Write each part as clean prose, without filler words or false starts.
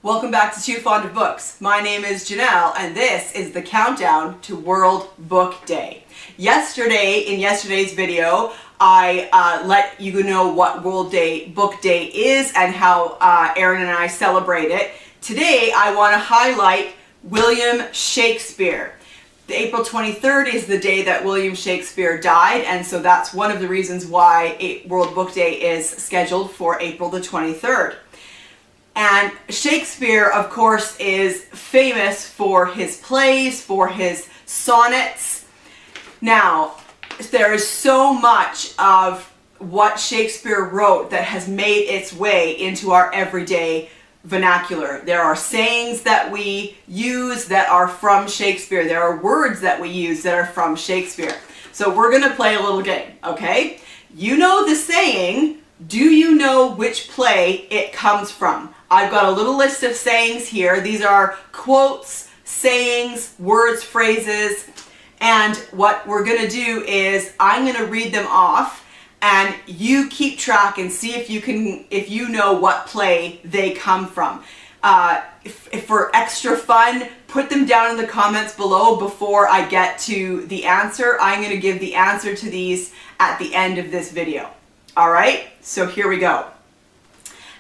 Welcome back to Too Fond of Books. My name is Janelle and this is the countdown to World Book Day. In yesterday's video, I let you know what World Book Day is and how Erin and I celebrate it. Today I want to highlight William Shakespeare. April 23rd is the day that William Shakespeare died, and so that's one of the reasons why World Book Day is scheduled for April the 23rd. And Shakespeare, of course, is famous for his plays, for his sonnets. Now, there is so much of what Shakespeare wrote that has made its way into our everyday vernacular. There are sayings that we use that are from Shakespeare. There are words that we use that are from Shakespeare. So we're going to play a little game, okay? You know the saying, do you know which play it comes from? I've got a little list of sayings here. These are quotes, sayings, words, phrases, and what we're going to do is I'm going to read them off and you keep track and see if you know what play they come from. If for extra fun, put them down in the comments below before I get to the answer. I'm going to give the answer to these at the end of this video. All right, so here we go.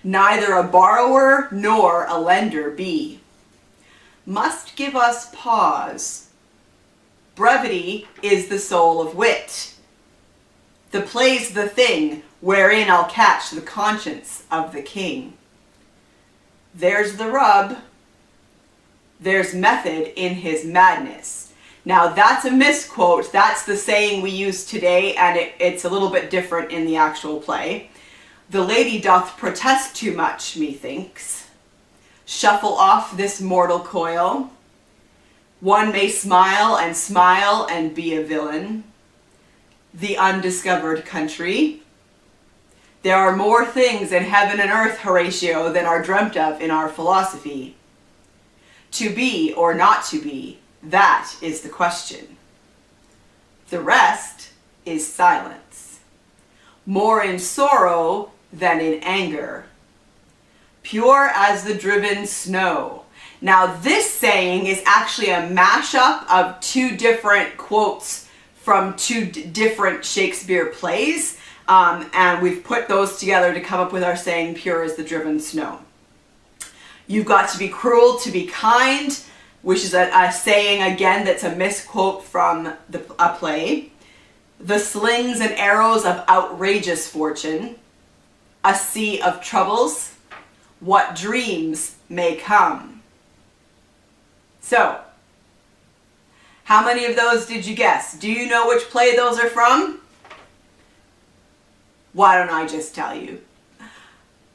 Neither a borrower nor a lender be. Must give us pause. Brevity is the soul of wit. The play's the thing wherein I'll catch the conscience of the king. There's the rub. There's method in his madness. Now that's a misquote. That's the saying we use today, and it's a little bit different in the actual play. The lady doth protest too much, methinks. Shuffle off this mortal coil. One may smile and be a villain. The undiscovered country. There are more things in heaven and earth, Horatio, than are dreamt of in our philosophy. To be or not to be, that is the question. The rest is silence. More in sorrow than in anger. Pure as the driven snow. Now this saying is actually a mashup of two different quotes from two different Shakespeare plays, and we've put those together to come up with our saying, pure as the driven snow. You've got to be cruel to be kind, which is a saying again that's a misquote from a play. The slings and arrows of outrageous fortune. A sea of troubles. What dreams may come. So, how many of those did you guess? Do you know which play those are from? Why don't I just tell you?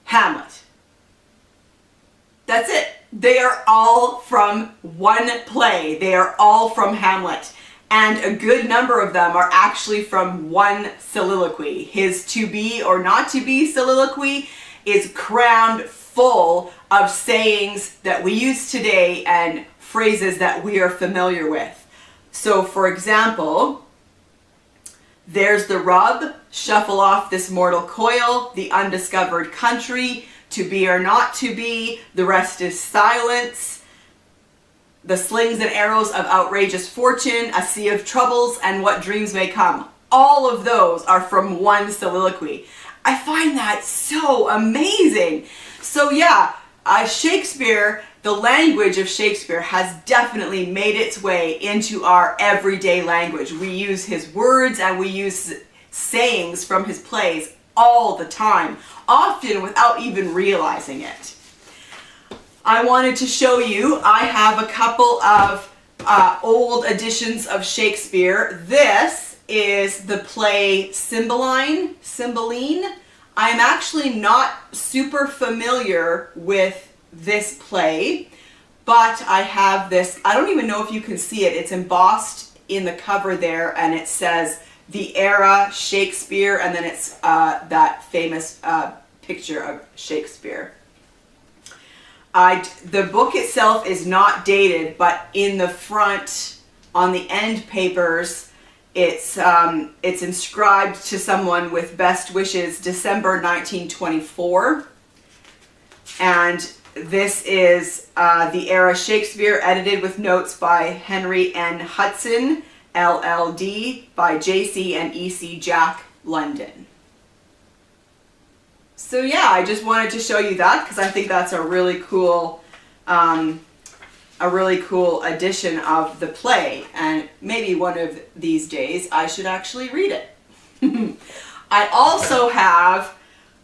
Hamlet. That's it. They are all from one play. They are all from Hamlet. And a good number of them are actually from one soliloquy. His to be or not to be soliloquy is crammed full of sayings that we use today and phrases that we are familiar with. So for example, there's the rub, shuffle off this mortal coil, the undiscovered country, to be or not to be, the rest is silence. The slings and arrows of outrageous fortune, a sea of troubles, and what dreams may come. All of those are from one soliloquy. I find that so amazing. So yeah, Shakespeare, the language of Shakespeare has definitely made its way into our everyday language. We use his words and we use sayings from his plays all the time, often without even realizing it. I wanted to show you, I have a couple of old editions of Shakespeare. This is the play Cymbeline. I'm actually not super familiar with this play, but I have this, I don't even know if you can see it, it's embossed in the cover there, and it says the era Shakespeare, and then it's that famous picture of Shakespeare. The book itself is not dated, but in the front, on the end papers, it's inscribed to someone with best wishes, December 1924. And this is The Era Shakespeare, edited with notes by Henry N. Hudson, LLD, by J.C. and E.C. Jack, London. So yeah, I just wanted to show you that because I think that's a really cool edition of the play, and maybe one of these days I should actually read it. I also have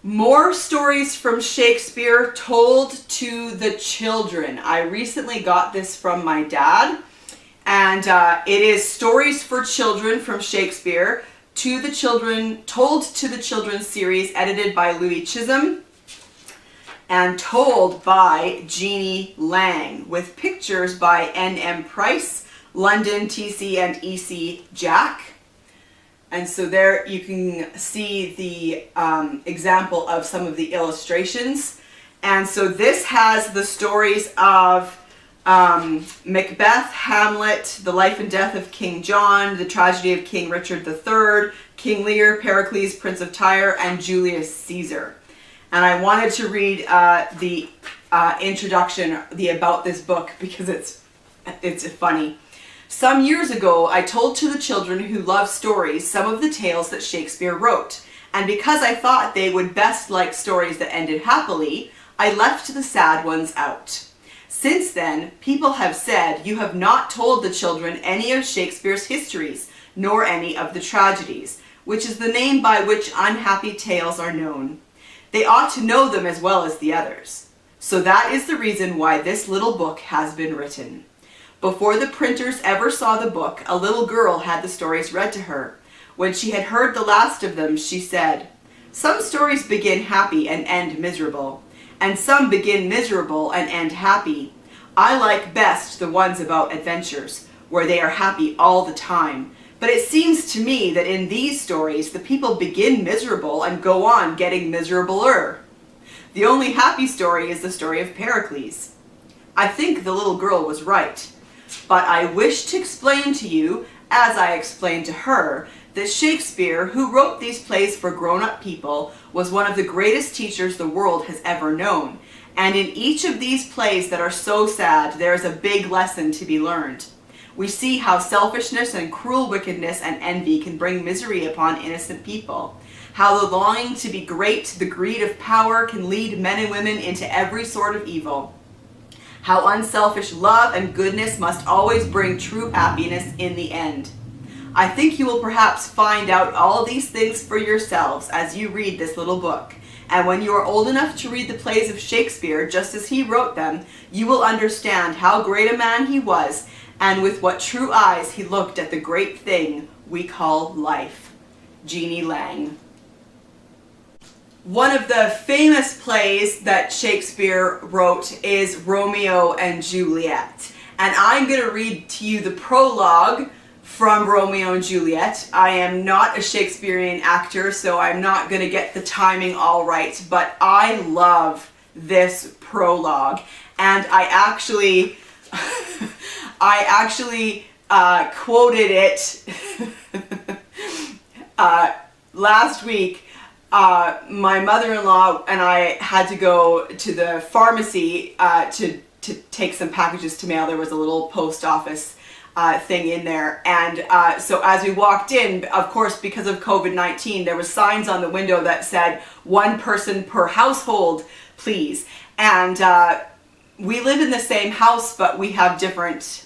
more stories from Shakespeare told to the children. I recently got this from my dad, and it is Stories for Children from Shakespeare to the Children, Told to the Children series, edited by Louis Chisholm and told by Jeannie Lang, with pictures by N.M. Price, London, T.C. and E.C. Jack. And so there you can see the example of some of the illustrations. And so this has the stories of Macbeth, Hamlet, the life and death of King John, the tragedy of King Richard III, King Lear, Pericles, Prince of Tyre, and Julius Caesar. And I wanted to read the introduction, about this book, because it's funny. Some years ago, I told to the children who love stories some of the tales that Shakespeare wrote, and because I thought they would best like stories that ended happily, I left the sad ones out. Since then, people have said you have not told the children any of Shakespeare's histories, nor any of the tragedies, which is the name by which unhappy tales are known. They ought to know them as well as the others. So that is the reason why this little book has been written. Before the printers ever saw the book, a little girl had the stories read to her. When she had heard the last of them, she said, "Some stories begin happy and end miserable, and some begin miserable and end happy. I like best the ones about adventures, where they are happy all the time. But it seems to me that in these stories, the people begin miserable and go on getting miserabler. The only happy story is the story of Pericles." I think the little girl was right. But I wish to explain to you, as I explained to her, that Shakespeare, who wrote these plays for grown-up people, was one of the greatest teachers the world has ever known. And in each of these plays that are so sad, there is a big lesson to be learned. We see how selfishness and cruel wickedness and envy can bring misery upon innocent people. How the longing to be great, the greed of power, can lead men and women into every sort of evil. How unselfish love and goodness must always bring true happiness in the end. I think you will perhaps find out all these things for yourselves as you read this little book. And when you are old enough to read the plays of Shakespeare just as he wrote them, you will understand how great a man he was and with what true eyes he looked at the great thing we call life. Jeannie Lang. One of the famous plays that Shakespeare wrote is Romeo and Juliet. And I'm going to read to you the prologue from Romeo and Juliet. I am not a Shakespearean actor, so I'm not going to get the timing all right, but I love this prologue. And I actually quoted it last week. My mother-in-law and I had to go to the pharmacy to take some packages to mail. There was a little post office thing in there, and so as we walked in, of course, because of COVID-19, there was signs on the window that said 1 person per household, please. And we live in the same house, but we have different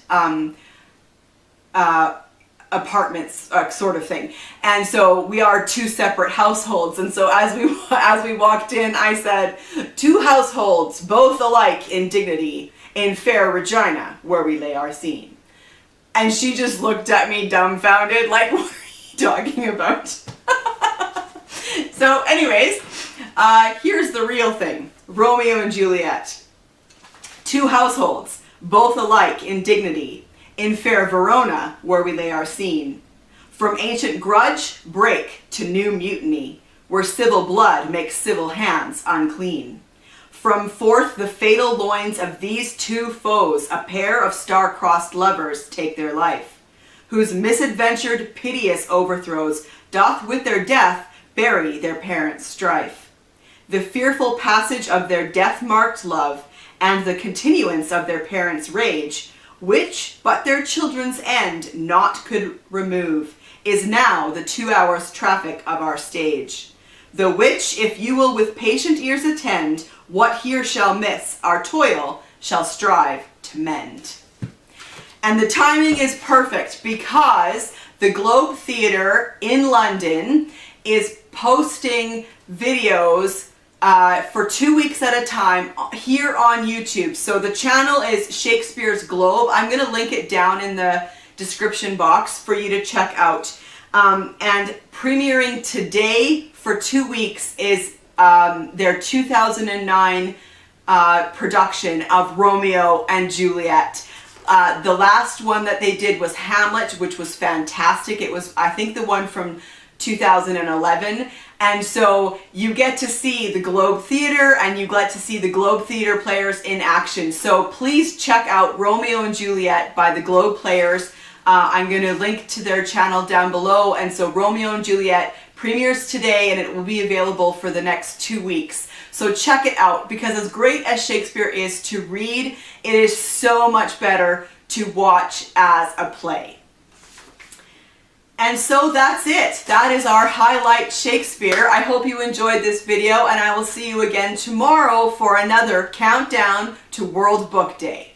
apartments, sort of thing, and so we are 2 separate households. And so as we walked in, I said, 2 households, both alike in dignity, in fair Regina, where we lay our scene. And she just looked at me dumbfounded, like, what are you talking about? So anyways, here's the real thing. Romeo and Juliet. 2 households, both alike in dignity, in fair Verona, where we lay our scene. From ancient grudge, break to new mutiny, where civil blood makes civil hands unclean. From forth the fatal loins of these 2 foes, a pair of star-crossed lovers take their life, whose misadventured, piteous overthrows doth with their death bury their parents' strife. the fearful passage of their death-marked love, and the continuance of their parents' rage, which but their children's end naught could remove, is now the 2 hours traffic of our stage. The which, if you will with patient ears attend, what here shall miss, our toil shall strive to mend. And the timing is perfect because the Globe Theatre in London is posting videos for 2 weeks at a time here on YouTube. So the channel is Shakespeare's Globe. I'm going to link it down in the description box for you to check out. And premiering today for 2 weeks is their 2009 production of Romeo and Juliet. The last one that they did was Hamlet, which was fantastic. It was, I think, the one from 2011. And so you get to see the Globe Theatre and you get to see the Globe Theatre players in action. So please check out Romeo and Juliet by the Globe Players. I'm going to link to their channel down below. And so Romeo and Juliet premieres today and it will be available for the next 2 weeks. So check it out, because as great as Shakespeare is to read, it is so much better to watch as a play. And so that's it. That is our highlight Shakespeare. I hope you enjoyed this video, and I will see you again tomorrow for another countdown to World Book Day.